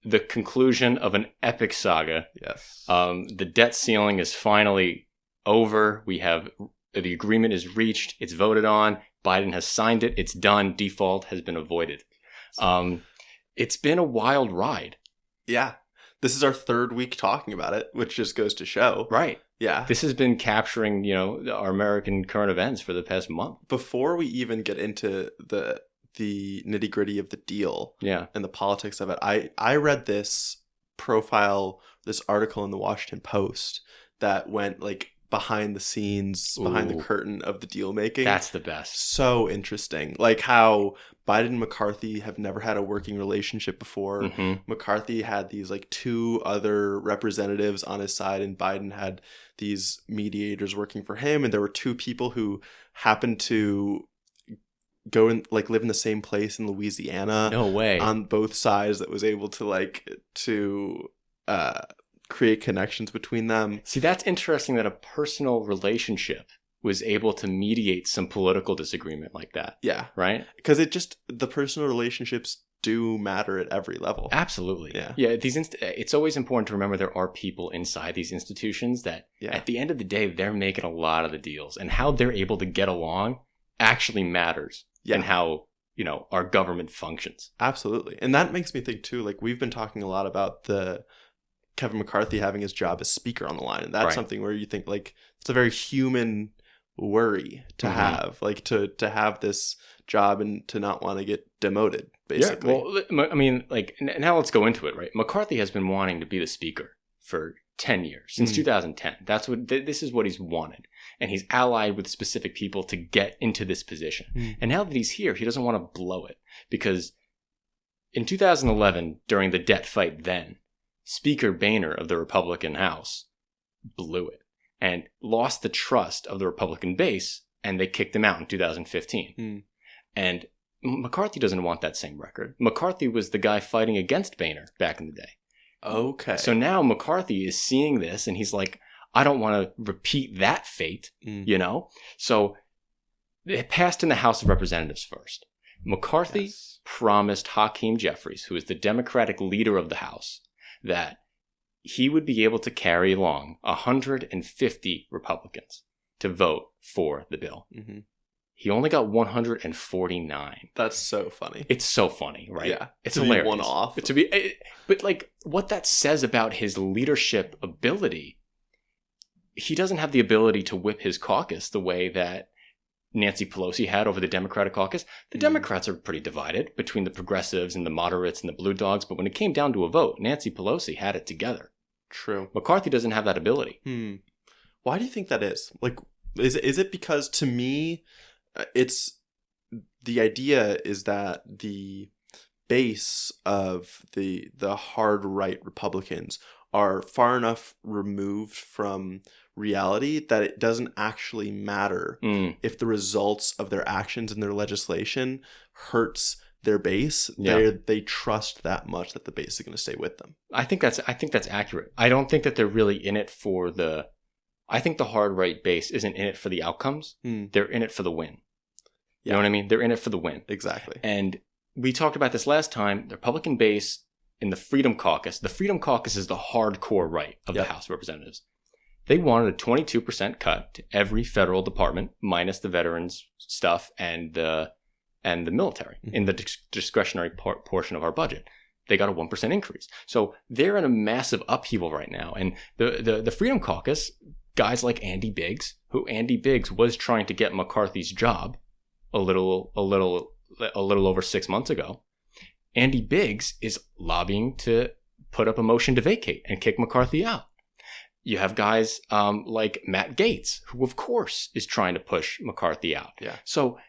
the conclusion of an epic saga. Yes. The debt ceiling is finally over. The agreement is reached. It's voted on. Biden has signed it. It's done. Default has been avoided. It's been a wild ride. Yeah. This is our third week talking about it, which just goes to show. Right. Yeah. This has been capturing, our American current events for the past month. Before we even get into the nitty-gritty of the deal and the politics of it, I read this article in the Washington Post that went like behind the scenes, behind the curtain of the deal making. That's the best. So interesting. Like how Biden and McCarthy have never had a working relationship before. Mm-hmm. McCarthy had these like two other representatives on his side, and Biden had these mediators working for him. And there were two people who happened to go and like live in the same place in Louisiana. No way. On both sides, that was able to create connections between them. See, that's interesting that a personal relationship was able to mediate some political disagreement like that. Yeah. Right? Because the personal relationships do matter at every level. Absolutely. Yeah. Yeah. It's always important to remember there are people inside these institutions that at the end of the day, they're making a lot of the deals, and how they're able to get along actually matters in how, our government functions. Absolutely. And that makes me think too, like we've been talking a lot about Kevin McCarthy having his job as speaker on the line. And that's something where you think like it's a very human worry to have, like to have this job and to not want to get demoted, basically. Yeah, well, I mean, like, now let's go into it, right? McCarthy has been wanting to be the speaker for 10 years, since 2010. This is what he's wanted. And he's allied with specific people to get into this position. And now that he's here, he doesn't want to blow it, because in 2011, during the debt fight then, Speaker Boehner of the Republican House blew it and lost the trust of the Republican base, and they kicked him out in 2015. And McCarthy doesn't want that same record. McCarthy was the guy fighting against Boehner back in the day. Okay. So now McCarthy is seeing this, and he's like, I don't want to repeat that fate, So it passed in the House of Representatives first. McCarthy promised Hakeem Jeffries, who is the Democratic leader of the House, that he would be able to carry along 150 Republicans to vote for the bill. He only got 149. That's so funny. It's so funny, right? Yeah. It's to hilarious. Be one off. But like what that says about his leadership ability, he doesn't have the ability to whip his caucus the way that Nancy Pelosi had over the Democratic caucus. The Democrats are pretty divided between the progressives and the moderates and the blue dogs. But when it came down to a vote, Nancy Pelosi had it together. True. McCarthy doesn't have that ability. Why do you think that is? Like, is it because, to me, it's the idea is that the base of the hard right Republicans are far enough removed from reality that it doesn't actually matter if the results of their actions and their legislation hurts their base. They trust that much that the base is going to stay with them. I think that's accurate. I don't think that they're really in it for I think the hard right base isn't in it for the outcomes. They're in it for the win. You know what I mean? They're in it for the win. Exactly. And we talked about this last time. The Republican base in the Freedom Caucus. The Freedom Caucus is the hardcore right of the House of Representatives. They wanted a 22% cut to every federal department, minus the veterans stuff and the military in the discretionary portion of our budget. They got a 1% increase. So they're in a massive upheaval right now. And the Freedom Caucus, guys like Andy Biggs, who Andy Biggs was trying to get McCarthy's job a little over 6 months ago. Andy Biggs is lobbying to put up a motion to vacate and kick McCarthy out. You have guys like Matt Gaetz, who of course is trying to push McCarthy out. Yeah. So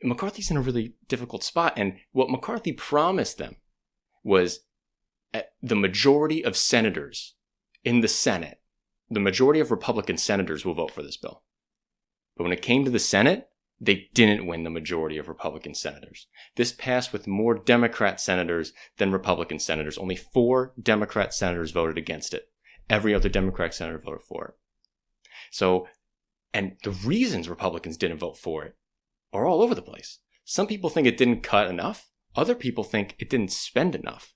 McCarthy's in a really difficult spot. And what McCarthy promised them was the majority of senators in the Senate, the majority of Republican senators will vote for this bill. But when it came to the Senate, they didn't win the majority of Republican senators. This passed with more Democrat senators than Republican senators. Only 4 Democrat senators voted against it. Every other Democratic senator voted for it. So, and the reasons Republicans didn't vote for it are all over the place. Some people think it didn't cut enough. Other people think it didn't spend enough.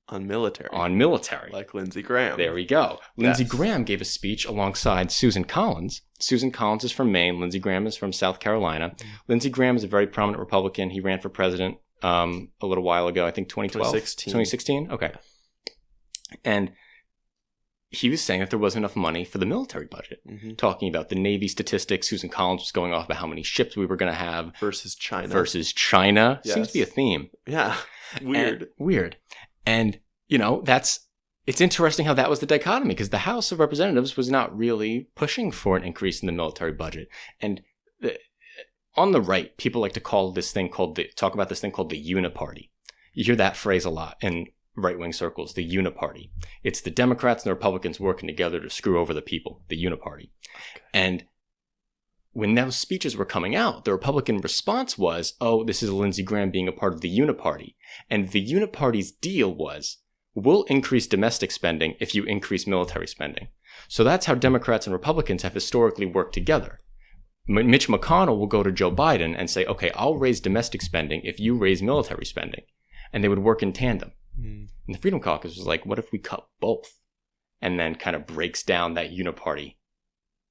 on military. On military. Like Lindsey Graham. There we go. Lindsey Yes. Graham gave a speech alongside Susan Collins. Susan Collins is from Maine. Lindsey Graham is from South Carolina. Lindsey Graham is a very prominent Republican. He ran for president a little while ago, I think 2012? 2016? Okay. And he was saying that there wasn't enough money for the military budget. Mm-hmm. Talking about the Navy statistics. Susan Collins was going off about how many ships we were going to have. Versus China. Yes. Seems to be a theme. Yeah. Weird. And, it's interesting how that was the dichotomy, because the House of Representatives was not really pushing for an increase in the military budget. And on the right, people like to talk about this thing called the uniparty. You hear that phrase a lot in right-wing circles, the uniparty. It's the Democrats and the Republicans working together to screw over the people, the uniparty. Okay. And when those speeches were coming out, the Republican response was, oh, this is Lindsey Graham being a part of the uniparty. And the uniparty's deal was, we'll increase domestic spending if you increase military spending. So that's how Democrats and Republicans have historically worked together. Mitch McConnell will go to Joe Biden and say, okay, I'll raise domestic spending if you raise military spending. And they would work in tandem. And the Freedom Caucus was like, what if we cut both? And then kind of breaks down that uniparty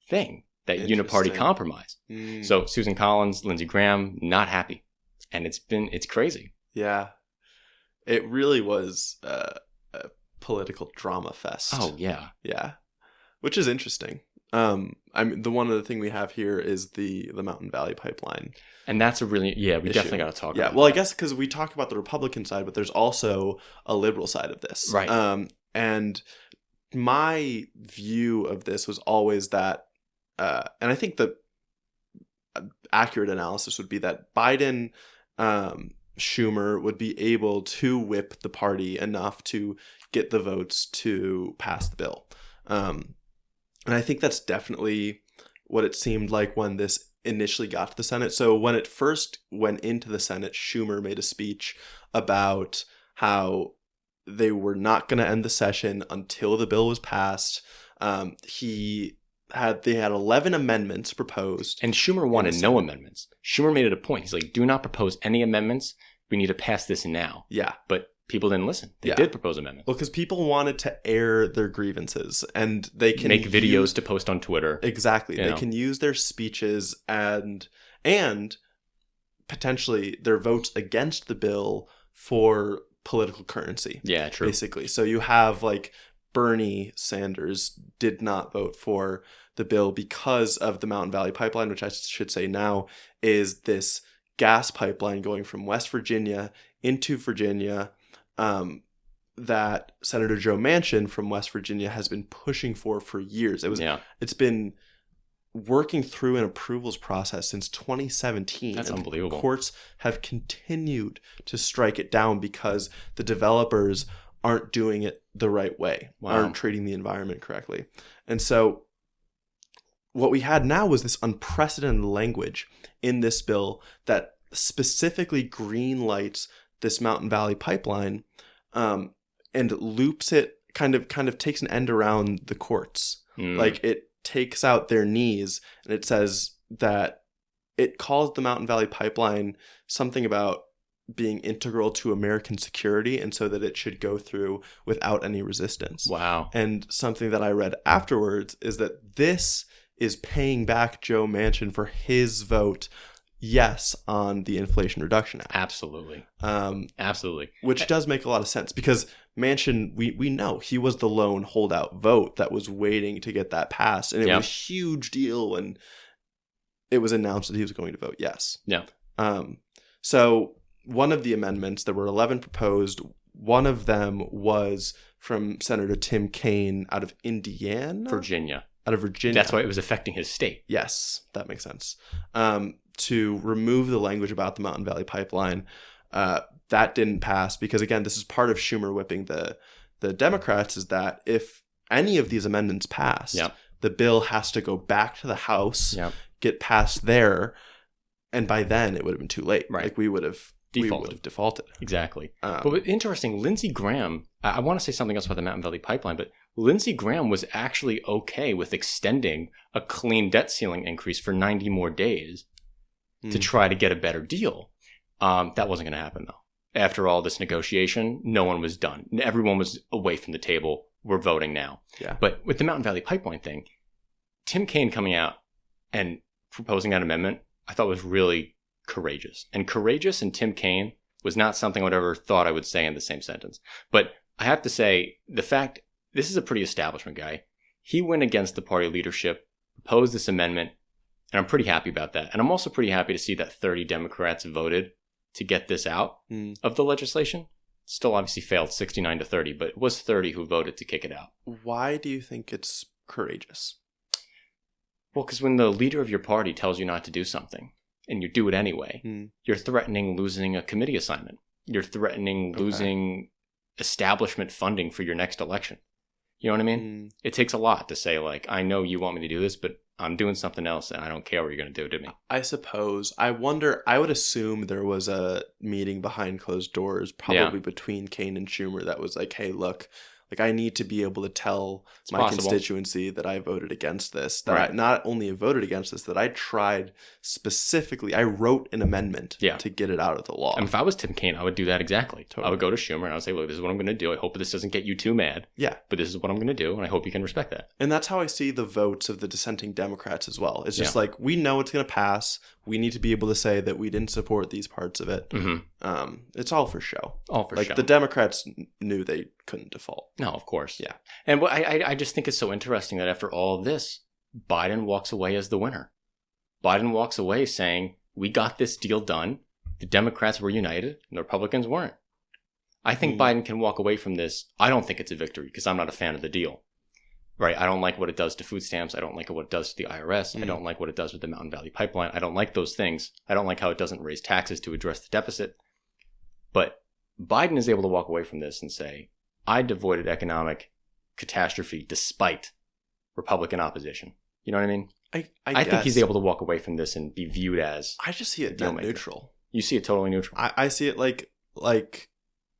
thing, that uniparty compromise. So Susan Collins, Lindsey Graham, not happy. And it's crazy. Yeah. It really was a political drama fest. Oh, yeah. Yeah. Which is interesting. The one other thing we have here is the Mountain Valley Pipeline. And that's we issue. Definitely got to talk about well, that. I guess because we talk about the Republican side, but there's also a liberal side of this. Right. And my view of this was always that, and I think the accurate analysis would be that Biden, Schumer would be able to whip the party enough to get the votes to pass the bill. And I think that's definitely what it seemed like when this initially got to the Senate. So when it first went into the Senate, Schumer made a speech about how they were not going to end the session until the bill was passed. They had 11 amendments proposed. And Schumer wanted no amendments. Schumer made it a point. He's like, do not propose any amendments. We need to pass this now. Yeah. But people didn't listen. They did propose amendments. Well, because people wanted to air their grievances, and they can make videos to post on Twitter. Exactly. They can use their speeches and potentially their votes against the bill for political currency. Yeah, true. Basically. So you have like Bernie Sanders did not vote for the bill because of the Mountain Valley Pipeline, which I should say now is this gas pipeline going from West Virginia into Virginia, that Senator Joe Manchin from West Virginia has been pushing for years. It's been working through an approvals process since 2017. That's unbelievable. Courts have continued to strike it down because the developers aren't doing it the right way, aren't treating the environment correctly. And so what we had now was this unprecedented language in this bill that specifically green lights this Mountain Valley Pipeline, and loops it, kind of takes an end around the courts. Like it takes out their knees, and it says that it calls the Mountain Valley Pipeline something about being integral to American security, and so that it should go through without any resistance. Wow. And something that I read afterwards is that this is paying back Joe Manchin for his vote yes on the Inflation Reduction Act. Absolutely. Absolutely. Which does make a lot of sense because Manchin, we know he was the lone holdout vote that was waiting to get that passed. And it was a huge deal when it was announced that he was going to vote yes. Yeah. So one of the amendments, there were 11 proposed. One of them was from Senator Tim Kaine out of Indiana? Virginia. Out of Virginia. That's why it was affecting his state. Yes, that makes sense. To remove the language about the Mountain Valley Pipeline. That didn't pass because, again, this is part of Schumer whipping the Democrats, is that if any of these amendments pass, the bill has to go back to the House, get passed there, and by then it would have been too late. Right. Like we would have defaulted. Exactly. But interesting, Lindsey Graham, I want to say something else about the Mountain Valley Pipeline, but Lindsey Graham was actually okay with extending a clean debt ceiling increase for 90 more days to try to get a better deal. That wasn't going to happen, though. after all this negotiation, no one was done. Everyone was away from the table. We're voting now. Yeah. But with the Mountain Valley Pipeline thing, Tim Kaine coming out and proposing that amendment, I thought was really courageous. And courageous and Tim Kaine was not something I would ever thought I would say in the same sentence. But I have to say, the fact, this is a pretty establishment guy. He went against the party leadership, proposed this amendment, and I'm pretty happy about that. And I'm also pretty happy to see that 30 Democrats voted to get this out of the legislation. Still obviously failed 69 to 30, but it was 30 who voted to kick it out. Why do you think it's courageous? Well, because when the leader of your party tells you not to do something, and you do it anyway, you're threatening losing a committee assignment. You're threatening losing establishment funding for your next election. You know what I mean? It takes a lot to say, like, I know you want me to do this, but I'm doing something else and I don't care what you're going to do to me. I suppose. I wonder, I would assume there was a meeting behind closed doors, probably between Kaine and Schumer, that was like, hey, look, like I need to be able to tell my constituency that I voted against this, that I not only voted against this, that I tried specifically, I wrote an amendment to get it out of the law. And if I was Tim Kaine, I would do that exactly. Totally. I would go to Schumer and I would say, look, this is what I'm going to do. I hope this doesn't get you too mad. Yeah. But this is what I'm going to do, and I hope you can respect that. And that's how I see the votes of the dissenting Democrats as well. It's just like, we know it's going to pass. We need to be able to say that we didn't support these parts of it. It's all for show. All for show. Like the Democrats knew they couldn't default. No, of course. Yeah. And I just think it's so interesting that after all of this, Biden walks away as the winner. Biden walks away saying, we got this deal done. The Democrats were united and the Republicans weren't. I think Biden can walk away from this. I don't think it's a victory because I'm not a fan of the deal. Right? I don't like what it does to food stamps. I don't like what it does to the IRS. I don't like what it does with the Mountain Valley Pipeline. I don't like those things. I don't like how it doesn't raise taxes to address the deficit. But Biden is able to walk away from this and say, I avoided economic catastrophe despite Republican opposition. You know what I mean? I think he's able to walk away from this and be viewed as I just see it dead neutral. You see it totally neutral. I see it like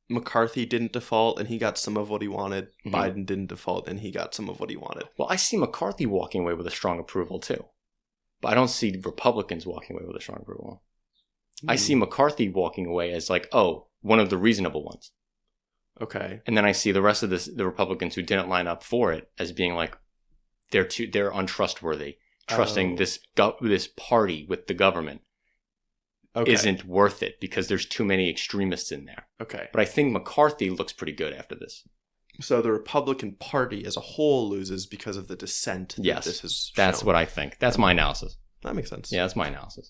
McCarthy didn't default and he got some of what he wanted. Biden didn't default and he got some of what he wanted. Well, I see McCarthy walking away with a strong approval too. But I don't see Republicans walking away with a strong approval. I see McCarthy walking away as like, oh, one of the reasonable ones. Okay. And then I see the rest of the Republicans who didn't line up for it as being like, they're untrustworthy. Trusting this party with the government isn't worth it because there's too many extremists in there. Okay. But I think McCarthy looks pretty good after this. So the Republican Party as a whole loses because of the dissent that this has shown. That's what I think. That's my analysis. That makes sense. Yeah, that's my analysis.